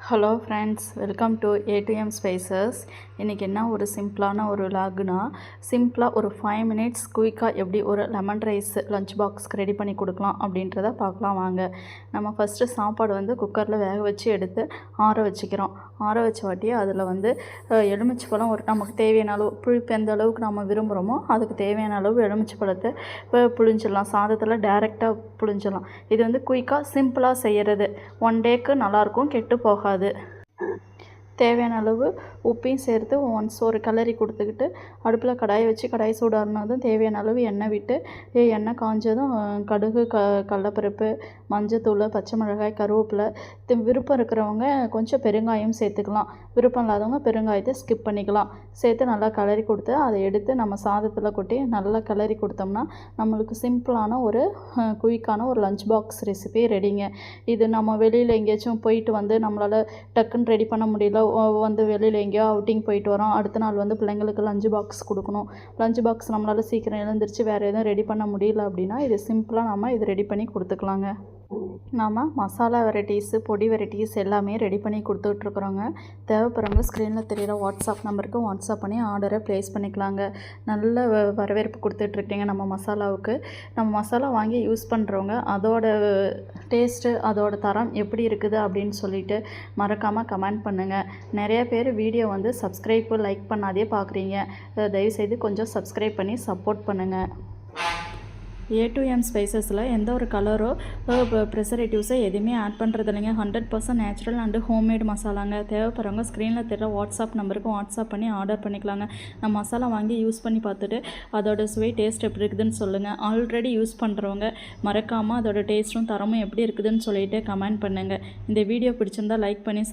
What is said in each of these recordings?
Hello friends, welcome to A2M spices. இன்றைக்கி என்ன ஒரு சிம்பிளான ஒரு விலாகுனா, சிம்பிளாக ஒரு 5 மினிட்ஸ் குயிக்காக எப்படி ஒரு லெமன் ரைஸ் லஞ்ச் பாக்ஸ்க்கு ரெடி பண்ணி கொடுக்கலாம் அப்படின்றத பார்க்கலாம் வாங்க. நம்ம ஃபஸ்ட்டு சாப்பாடு வந்து குக்கரில் வேக வச்சு எடுத்து ஆற வச்சுக்கிறோம். ஆற வச்ச வாட்டி அதில் வந்து எலுமிச்சை பழம் ஒரு நமக்கு தேவையான அளவு புளிப்பு எந்த அளவுக்கு நம்ம விரும்புகிறோமோ அதுக்கு தேவையான அளவு எலுமிச்சை பழத்தை புளிஞ்சிடலாம். சாதத்தில் டைரெக்டாக புளிஞ்சிடலாம். இது வந்து குயிக்காக சிம்பிளாக செய்கிறது. 1 டேக்கு நல்லாயிருக்கும், கெட்டு போகாது. தேவையான அளவு உப்பையும் சேர்த்து ஒன்ஸ் ஒரு கிளறி கொடுத்துக்கிட்டு அடுப்பில் கடாயை வச்சு கடாய் சூடானதும் தேவையான அளவு எண்ணெய் விட்டு எண்ணெய் காஞ்சதும் கடுகு கடலப்பருப்பு மஞ்சத்தூள் பச்சை மிளகாய் கருவேப்பிலை விருப்பம் இருக்கிறவங்க கொஞ்சம் பெருங்காயம் சேர்த்துக்கலாம். விருப்பம் இல்லாதவங்க பெருங்காயத்தை ஸ்கிப் பண்ணிக்கலாம். சேர்த்து நல்லா கிளறி கொடுத்து அதை எடுத்து நம்ம சாதத்தில் கொட்டி நல்லா கிளறி கொடுத்தோம்னா நம்மளுக்கு சிம்பிளான ஒரு குயிக்கான ஒரு லஞ்ச் பாக்ஸ் ரெசிபி ரெடிங்க. இது நம்ம வெளியில் எங்கேயாச்சும் போயிட்டு வந்து நம்மளால் டக்குன்னு ரெடி பண்ண முடியல, வந்து வெளியில் எங்கேயோ அவுட்டிங் போயிட்டு வரோம், அடுத்த நாள் வந்து பிள்ளைங்களுக்கு லஞ்ச் பாக்ஸ் கொடுக்கணும், லஞ்ச் பாக்ஸ் நம்மளால் சீக்கிரம் எழுந்திரிச்சு வேறு எதுவும் ரெடி பண்ண முடியல அப்படின்னா இது சிம்பிளாக நம்ம இது ரெடி பண்ணி கொடுத்துக்கலாங்க. நாம் மசாலா வெரைட்டிஸு பொடி வெரைட்டிஸ் எல்லாமே ரெடி பண்ணி கொடுத்துட்ருக்குறோங்க. தேவைப்படுறவங்க ஸ்க்ரீனில் தெரிகிற வாட்ஸ்அப் நம்பருக்கு வாட்ஸ்அப் பண்ணி ஆர்டரை ப்ளேஸ் பண்ணிக்கலாங்க. நல்ல வரவேற்பு கொடுத்துட்ருக்கீங்க நம்ம மசாலாவுக்கு. நம்ம மசாலா வாங்கி யூஸ் பண்ணுறவங்க அதோட டேஸ்ட்டு அதோட தரம் எப்படி இருக்குது அப்படின்னு சொல்லிட்டு மறக்காமல் கமெண்ட் பண்ணுங்கள். நிறைய பேர் வீடியோ வந்து சப்ஸ்கிரைப்பு லைக் பண்ணாதே பார்க்குறீங்க. தயவுசெய்து கொஞ்சம் சப்ஸ்கிரைப் பண்ணி சப்போர்ட் பண்ணுங்கள். A2M ஸ்பைசஸில் எந்த ஒரு கலரோ ப்ரிசர்வேட்டிவ்ஸோ எதுவுமே ஆட் பண்ணுறது இல்லைங்க. 100% நேச்சுரல் அண்டு ஹோம்மேட் மசாலாங்க. தேவைப்படுறவங்க ஸ்க்ரீனில் தெரிய வாட்ஸ்அப் நம்பருக்கு வாட்ஸ்அப் பண்ணி ஆர்டர் பண்ணிக்கலாங்க. நம்ம மசாலா வாங்கி யூஸ் பண்ணி பார்த்துட்டு அதோட சுவை டேஸ்ட் எப்படி இருக்குதுன்னு சொல்லுங்கள். ஆல்ரெடி யூஸ் பண்ணுறவங்க மறக்காமல் அதோட டேஸ்ட்டும் தரமும் எப்படி இருக்குதுன்னு சொல்லிட்டு கமெண்ட் பண்ணுங்கள். இந்த வீடியோ பிடிச்சிருந்தால் லைக் பண்ணி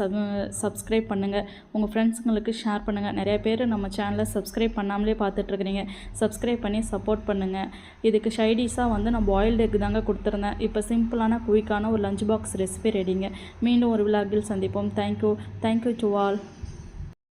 சப்ஸ்கிரைப் பண்ணுங்கள். உங்கள் ஃப்ரெண்ட்ஸுங்களுக்கு ஷேர் பண்ணுங்கள். நிறைய பேர் நம்ம சேனலை சப்ஸ்கிரைப் பண்ணாமலே பார்த்துட்ருக்குறீங்க. சப்ஸ்கிரைப் பண்ணி சப்போர்ட் பண்ணுங்கள். இதுக்கு வந்து நான் பாயில்டு எக் தாங்க கொடுத்துருந்தேன். இப்போ சிம்பிளான குயிக்கான ஒரு லஞ்ச் பாக்ஸ் ரெசிபி ரெடிங்க. மீண்டும் ஒரு விலாகில் சந்திப்போம். Thank you to all.